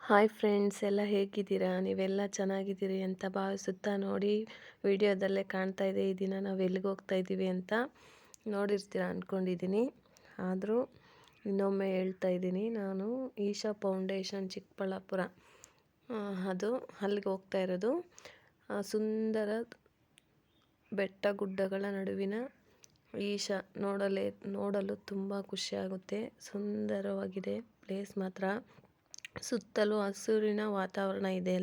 Hi friends, ಎಲ್ಲ ಹೇಗಿದ್ದೀರಾ? ನೀವೆಲ್ಲ ಚೆನ್ನಾಗಿದ್ದೀರಿ ಅಂತ ಭಾವಿಸುತ್ತಾ ನೋಡಿ, ವಿಡಿಯೋದಲ್ಲೇ ಕಾಣ್ತಾ ಇದೆ ಈ ದಿನ ನಾವು ಎಲ್ಲಿಗೆ ಹೋಗ್ತಾ ಇದ್ದೀವಿ ಅಂತ ನೋಡಿರ್ತೀರ ಅಂದ್ಕೊಂಡಿದ್ದೀನಿ. ಆದರೂ ಇನ್ನೊಮ್ಮೆ ಹೇಳ್ತಾ ಇದ್ದೀನಿ, ನಾನು ಈಶಾ ಫೌಂಡೇಶನ್ ಚಿಕ್ಕಬಳ್ಳಾಪುರ, ಅದು ಅಲ್ಲಿಗೆ ಹೋಗ್ತಾ ಇರೋದು. ಸುಂದರ ಬೆಟ್ಟ ಗುಡ್ಡಗಳ ನಡುವಿನ ಈಶಾ ನೋಡಲು ತುಂಬ ಖುಷಿಯಾಗುತ್ತೆ. ಸುಂದರವಾಗಿದೆ ಪ್ಲೇಸ್ ಮಾತ್ರ. ಸುತ್ತಲೂ ಹಸಿರಿನ ವಾತಾವರಣ ಇದೆ.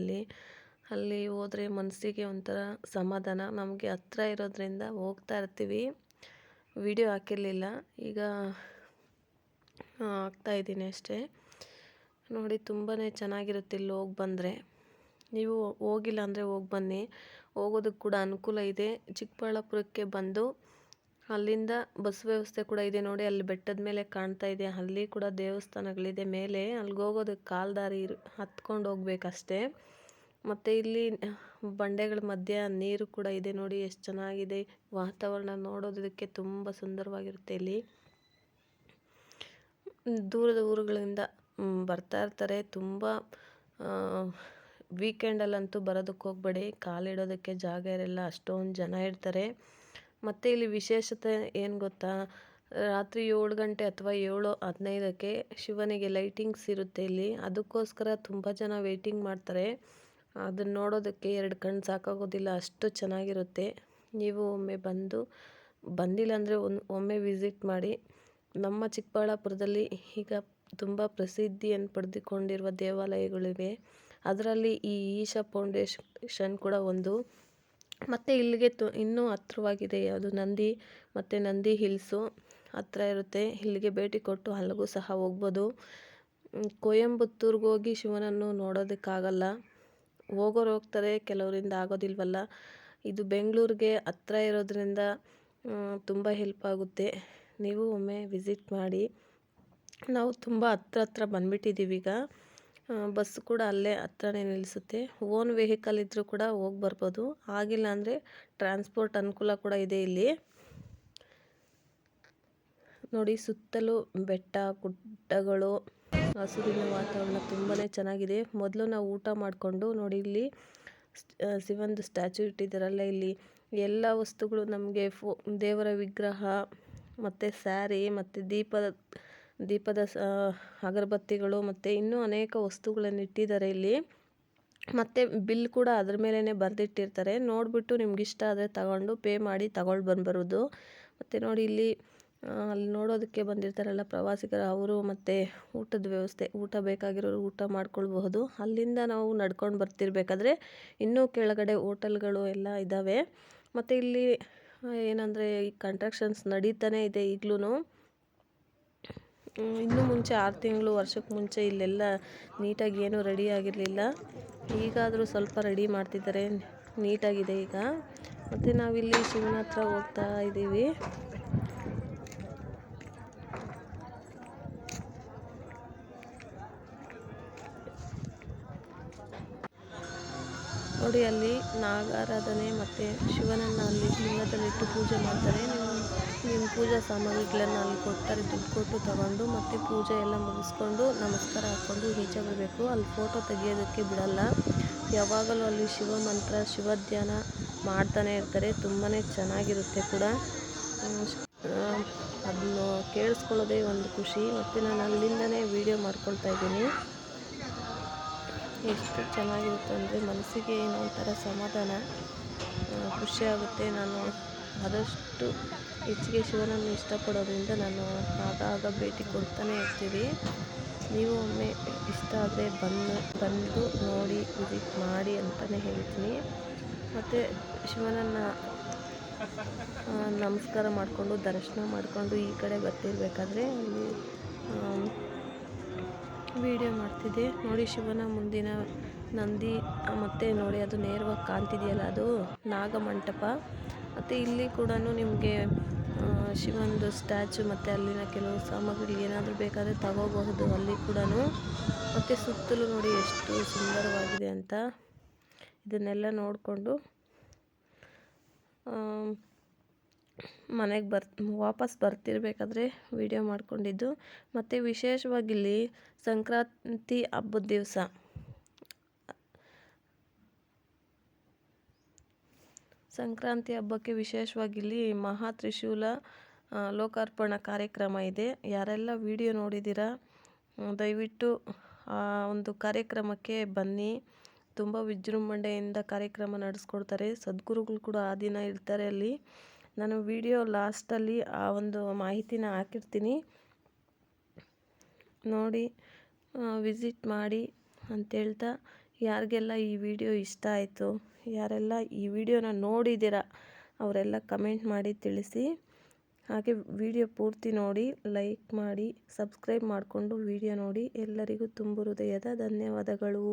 ಅಲ್ಲಿ ಹೋದರೆ ಮನಸ್ಸಿಗೆ ಒಂಥರ ಸಮಾಧಾನ. ನಮಗೆ ಹತ್ರ ಇರೋದ್ರಿಂದ ಹೋಗ್ತಾ ಇರ್ತೀವಿ. ವಿಡಿಯೋ ಹಾಕಿರಲಿಲ್ಲ, ಈಗ ಹಾಕ್ತಾಯಿದ್ದೀನಿ ಅಷ್ಟೇ. ನೋಡಿ, ತುಂಬಾ ಚೆನ್ನಾಗಿರುತ್ತೆ ಇಲ್ಲಿ ಹೋಗಿ ಬಂದರೆ. ನೀವು ಹೋಗಿಲ್ಲ ಅಂದರೆ ಹೋಗಿ ಬನ್ನಿ. ಹೋಗೋದಕ್ಕೆ ಕೂಡ ಅನುಕೂಲ ಇದೆ. ಚಿಕ್ಕಬಳ್ಳಾಪುರಕ್ಕೆ ಬಂದು ಅಲ್ಲಿಂದ ಬಸ್ ವ್ಯವಸ್ಥೆ ಕೂಡ ಇದೆ. ನೋಡಿ, ಅಲ್ಲಿ ಬೆಟ್ಟದ ಮೇಲೆ ಕಾಣ್ತಾ ಇದೆ, ಅಲ್ಲಿ ಕೂಡ ದೇವಸ್ಥಾನಗಳಿದೆ ಮೇಲೆ. ಅಲ್ಲಿಗೆ ಹೋಗೋದಕ್ಕೆ ಕಾಲ್ದಾರಿ ಹತ್ಕೊಂಡು ಹೋಗ್ಬೇಕಷ್ಟೇ. ಮತ್ತು ಇಲ್ಲಿ ಬಂಡೆಗಳ ಮಧ್ಯೆ ನೀರು ಕೂಡ ಇದೆ. ನೋಡಿ ಎಷ್ಟು ಚೆನ್ನಾಗಿದೆ. ವಾತಾವರಣ ನೋಡೋದಕ್ಕೆ ತುಂಬ ಸುಂದರವಾಗಿರುತ್ತೆ. ಇಲ್ಲಿ ದೂರದ ಊರುಗಳಿಂದ ಬರ್ತಾ ಇರ್ತಾರೆ. ತುಂಬ ವೀಕೆಂಡಲ್ಲಂತೂ ಬರೋದಕ್ಕೆ ಹೋಗಬೇಡಿ, ಕಾಲಿಡೋದಕ್ಕೆ ಜಾಗ ಇರಲ್ಲ, ಅಷ್ಟೊಂದು ಜನ ಇರ್ತಾರೆ. ಮತ್ತು ಇಲ್ಲಿ ವಿಶೇಷತೆ ಏನು ಗೊತ್ತಾ, ರಾತ್ರಿ 7 ಗಂಟೆ ಅಥವಾ 7:15ಕ್ಕೆ ಶಿವನಿಗೆ ಲೈಟಿಂಗ್ಸ್ ಇರುತ್ತೆ ಇಲ್ಲಿ. ಅದಕ್ಕೋಸ್ಕರ ತುಂಬ ಜನ ವೆಯ್ಟಿಂಗ್ ಮಾಡ್ತಾರೆ. ಅದನ್ನು ನೋಡೋದಕ್ಕೆ 2 ಕಣ್ಣು ಸಾಕಾಗೋದಿಲ್ಲ, ಅಷ್ಟು ಚೆನ್ನಾಗಿರುತ್ತೆ. ನೀವು ಒಮ್ಮೆ ಬಂದಿಲ್ಲ ಅಂದರೆ ಒಮ್ಮೆ ವಿಸಿಟ್ ಮಾಡಿ. ನಮ್ಮ ಚಿಕ್ಕಬಳ್ಳಾಪುರದಲ್ಲಿ ಈಗ ತುಂಬ ಪ್ರಸಿದ್ಧಿಯನ್ನು ಪಡೆದುಕೊಂಡಿರುವ ದೇವಾಲಯಗಳಿವೆ. ಅದರಲ್ಲಿ ಈ ಈಶಾ ಫೌಂಡೇಶನ್ ಕೂಡ ಒಂದು. ಮತ್ತು ಇಲ್ಲಿಗೆ ಇನ್ನೂ ಹತ್ತಿರವಾಗಿದೆ ಅದು ನಂದಿ ಮತ್ತು ನಂದಿ ಹಿಲ್ಸು ಹತ್ತಿರ ಇರುತ್ತೆ. ಇಲ್ಲಿಗೆ ಭೇಟಿ ಕೊಟ್ಟು ಅಲ್ಲಿಗೂ ಸಹ ಹೋಗ್ಬೋದು. ಕೊಯಂಬತ್ತೂರ್ಗೆ ಹೋಗಿ ಶಿವನನ್ನು ನೋಡೋದಕ್ಕಾಗಲ್ಲ. ಹೋಗೋರು ಹೋಗ್ತಾರೆ, ಕೆಲವರಿಂದ ಆಗೋದಿಲ್ವಲ್ಲ. ಇದು ಬೆಂಗಳೂರಿಗೆ ಹತ್ತಿರ ಇರೋದ್ರಿಂದ ತುಂಬ ಹೆಲ್ಪ್ ಆಗುತ್ತೆ. ನೀವು ಒಮ್ಮೆ ವಿಸಿಟ್ ಮಾಡಿ. ನಾವು ತುಂಬ ಹತ್ರ ಬಂದುಬಿಟ್ಟಿದ್ದೀವಿ ಈಗ. ಬಸ್ ಕೂಡ ಅಲ್ಲೇ ಹತ್ರನೇ ನಿಲ್ಲಿಸುತ್ತೆ. ಓನ್ ವೆಹಿಕಲ್ ಇದ್ದರೂ ಕೂಡ ಹೋಗಿ ಬರ್ಬೋದು. ಆಗಿಲ್ಲ ಅಂದರೆ ಟ್ರಾನ್ಸ್ಪೋರ್ಟ್ ಅನುಕೂಲ ಕೂಡ ಇದೆ ಇಲ್ಲಿ. ನೋಡಿ, ಸುತ್ತಲೂ ಬೆಟ್ಟ ಗುಡ್ಡಗಳು, ಹಸುರಿನ ವಾತಾವರಣ ತುಂಬಾ ಚೆನ್ನಾಗಿದೆ. ಮೊದಲು ನಾವು ಊಟ ಮಾಡಿಕೊಂಡು, ನೋಡಿ ಇಲ್ಲಿ ಶಿವಂದು ಸ್ಟ್ಯಾಚು ಇಟ್ಟಿದ್ದಾರಲ್ಲ, ಇಲ್ಲಿ ಎಲ್ಲ ವಸ್ತುಗಳು ನಮಗೆ ದೇವರ ವಿಗ್ರಹ ಮತ್ತು ಸ್ಯಾರಿ ಮತ್ತು ದೀಪದ ಅಗರಬತ್ತಿಗಳು ಮತ್ತು ಇನ್ನೂ ಅನೇಕ ವಸ್ತುಗಳನ್ನು ಇಟ್ಟಿದ್ದಾರೆ ಇಲ್ಲಿ. ಮತ್ತು ಬಿಲ್ ಕೂಡ ಅದ್ರ ಮೇಲೇ ಬರೆದಿಟ್ಟಿರ್ತಾರೆ. ನೋಡಿಬಿಟ್ಟು ನಿಮ್ಗೆ ಇಷ್ಟ ಆದರೆ ತಗೊಂಡು ಪೇ ಮಾಡಿ ಬಂದ್ಬರೋದು. ಮತ್ತು ನೋಡಿ, ಅಲ್ಲಿ ನೋಡೋದಕ್ಕೆ ಬಂದಿರ್ತಾರಲ್ಲ ಪ್ರವಾಸಿಗರು, ಅವರು ಮತ್ತು ಊಟದ ವ್ಯವಸ್ಥೆ, ಊಟ ಬೇಕಾಗಿರೋರು ಊಟ ಮಾಡ್ಕೊಳ್ಬಹುದು. ಅಲ್ಲಿಂದ ನಾವು ನಡ್ಕೊಂಡು ಬರ್ತಿರ್ಬೇಕಾದ್ರೆ ಇನ್ನೂ ಕೆಳಗಡೆ ಹೋಟೆಲ್ಗಳು ಎಲ್ಲ ಇದ್ದಾವೆ. ಮತ್ತು ಇಲ್ಲಿ ಏನಂದರೆ ಈ ಕನ್ಸ್ಟ್ರಕ್ಷನ್ಸ್ ನಡೀತಾನೆ ಇದೆ ಈಗಲೂ. ಇನ್ನೂ ಮುಂಚೆ 6 ತಿಂಗಳು ವರ್ಷಕ್ಕೆ ಮುಂಚೆ ಇಲ್ಲೆಲ್ಲ ನೀಟಾಗಿ ಏನೂ ರೆಡಿ ಆಗಿರಲಿಲ್ಲ. ಈಗಾದರೂ ಸ್ವಲ್ಪ ರೆಡಿ ಮಾಡ್ತಿದ್ದಾರೆ, ನೀಟಾಗಿದೆ ಈಗ. ಮತ್ತು ನಾವಿಲ್ಲಿ ಶಿವನ ಹತ್ರ ಹೋಗ್ತಾ ಇದ್ದೀವಿ. ನೋಡಿ, ಅಲ್ಲಿ ನಾಗಾರಾಧನೆ ಮತ್ತು ಶಿವನನ್ನು ಅಲ್ಲಿ ಲಿಂಗದಲ್ಲಿಟ್ಟು ಪೂಜೆ ಮಾಡ್ತಾರೆ. ನಿಮ್ಮ ಪೂಜಾ ಸಾಮಗ್ರಿಗಳನ್ನು ಅಲ್ಲಿ ಕೊಡ್ತಾರೆ, ದುಡ್ಡು ಕೊಟ್ಟು ತಗೊಂಡು. ಮತ್ತು ಪೂಜೆ ಎಲ್ಲ ಮುಗಿಸ್ಕೊಂಡು ನಮಸ್ಕಾರ ಹಾಕ್ಕೊಂಡು ಈಚೆ ಬರಬೇಕು. ಅಲ್ಲಿ ಫೋಟೋ ತೆಗಿಯೋದಕ್ಕೆ ಬಿಡಲ್ಲ. ಯಾವಾಗಲೂ ಅಲ್ಲಿ ಶಿವ ಮಂತ್ರ, ಶಿವ ಧ್ಯಾನ ಮಾಡ್ತಾನೆ ಇರ್ತಾರೆ. ತುಂಬಾ ಚೆನ್ನಾಗಿರುತ್ತೆ ಕೂಡ. ಅದನ್ನು ಕೇಳಿಸ್ಕೊಳ್ಳೋದೇ ಒಂದು ಖುಷಿ. ಮತ್ತು ನಾನು ಅಲ್ಲಿಂದನೇ ವೀಡಿಯೋ ಮಾಡ್ಕೊಳ್ತಾ ಇದ್ದೀನಿ. ಎಷ್ಟು ಚೆನ್ನಾಗಿರುತ್ತೆ ಅಂದರೆ ಮನಸ್ಸಿಗೆ ಏನೋ ಒಂಥರ ಸಮಾಧಾನ, ಖುಷಿಯಾಗುತ್ತೆ. ನಾನು ಆದಷ್ಟು ಹೆಚ್ಚಿಗೆ ಶಿವನನ್ನು ಇಷ್ಟಪಡೋದ್ರಿಂದ ನಾನು ಆಗಾಗ ಭೇಟಿ ಕೊಡ್ತಾನೆ ಇರ್ತೀವಿ. ನೀವು ಒಮ್ಮೆ ಇಷ್ಟ ಆದರೆ ಬಂದು ನೋಡಿ ವಿಸಿಟ್ ಮಾಡಿ ಅಂತಲೇ ಹೇಳ್ತೀನಿ. ಮತ್ತು ಶಿವನನ್ನು ನಮಸ್ಕಾರ ಮಾಡಿಕೊಂಡು ದರ್ಶನ ಮಾಡಿಕೊಂಡು ಈ ಕಡೆ ಬರ್ತಿರ್ಬೇಕಾದ್ರೆ ಅಲ್ಲಿ ವಿಡಿಯೋ ಮಾಡ್ತಿದ್ದೆ. ನೋಡಿ, ಶಿವನ ಮುಂದಿನ ನಂದಿ, ಮತ್ತು ನೋಡಿ ಅದು ನೇರವಾಗಿ ಕಾಣ್ತಿದೆಯಲ್ಲ, ಅದು ನಾಗಮಂಟಪ. ಮತ್ತು ಇಲ್ಲಿ ಕೂಡ ನಿಮಗೆ ಶಿವಂದು ಸ್ಟ್ಯಾಚು ಮತ್ತು ಅಲ್ಲಿನ ಕೆಲವು ಸಾಮಗ್ರಿ ಏನಾದರೂ ಬೇಕಾದರೆ ತಗೋಬಹುದು ಅಲ್ಲಿ ಕೂಡ. ಮತ್ತು ಸುತ್ತಲೂ ನೋಡಿ ಎಷ್ಟು ಸುಂದರವಾಗಿದೆ ಅಂತ. ಇದನ್ನೆಲ್ಲ ನೋಡಿಕೊಂಡು ಮನೆಗೆ ವಾಪಸ್ ಬರ್ತಿರ್ಬೇಕಾದ್ರೆ ವಿಡಿಯೋ ಮಾಡ್ಕೊಂಡಿದ್ದು. ಮತ್ತು ವಿಶೇಷವಾಗಿ ಇಲ್ಲಿ ಸಂಕ್ರಾಂತಿ ಹಬ್ಬದ ದಿವಸ ಸಂಕ್ರಾಂತಿ ಹಬ್ಬಕ್ಕೆ ವಿಶೇಷವಾಗಿ ಇಲ್ಲಿ ಮಹಾ ತ್ರಿಶೂಲ ಲೋಕಾರ್ಪಣಾ ಕಾರ್ಯಕ್ರಮ ಇದೆ. ಯಾರೆಲ್ಲ ವಿಡಿಯೋ ನೋಡಿದ್ದೀರಾ ದಯವಿಟ್ಟು ಆ ಒಂದು ಕಾರ್ಯಕ್ರಮಕ್ಕೆ ಬನ್ನಿ. ತುಂಬ ವಿಜೃಂಭಣೆಯಿಂದ ಕಾರ್ಯಕ್ರಮ ನಡೆಸ್ಕೊಡ್ತಾರೆ. ಸದ್ಗುರುಗಳು ಕೂಡ ಆ ದಿನ ಇರ್ತಾರೆ ಅಲ್ಲಿ. ನಾನು ವಿಡಿಯೋ ಲಾಸ್ಟಲ್ಲಿ ಆ ಒಂದು ಮಾಹಿತಿನ ಹಾಕಿರ್ತೀನಿ, ನೋಡಿ ವಿಸಿಟ್ ಮಾಡಿ ಅಂತೇಳ್ತಾ, ಯಾರಿಗೆಲ್ಲ ಈ ವಿಡಿಯೋ ಇಷ್ಟ ಆಯಿತು, ಯಾರೆಲ್ಲ ಈ ವಿಡಿಯೋನ ನೋಡಿದ್ದೀರಾ ಅವರೆಲ್ಲ ಕಮೆಂಟ್ ಮಾಡಿ ತಿಳಿಸಿ. ಹಾಗೆ ವಿಡಿಯೋ ಪೂರ್ತಿ ನೋಡಿ, ಲೈಕ್ ಮಾಡಿ, ಸಬ್ಸ್ಕ್ರೈಬ್ ಮಾಡಿಕೊಂಡು ವಿಡಿಯೋ ನೋಡಿ. ಎಲ್ಲರಿಗೂ ತುಂಬು ಹೃದಯದ ಧನ್ಯವಾದಗಳು.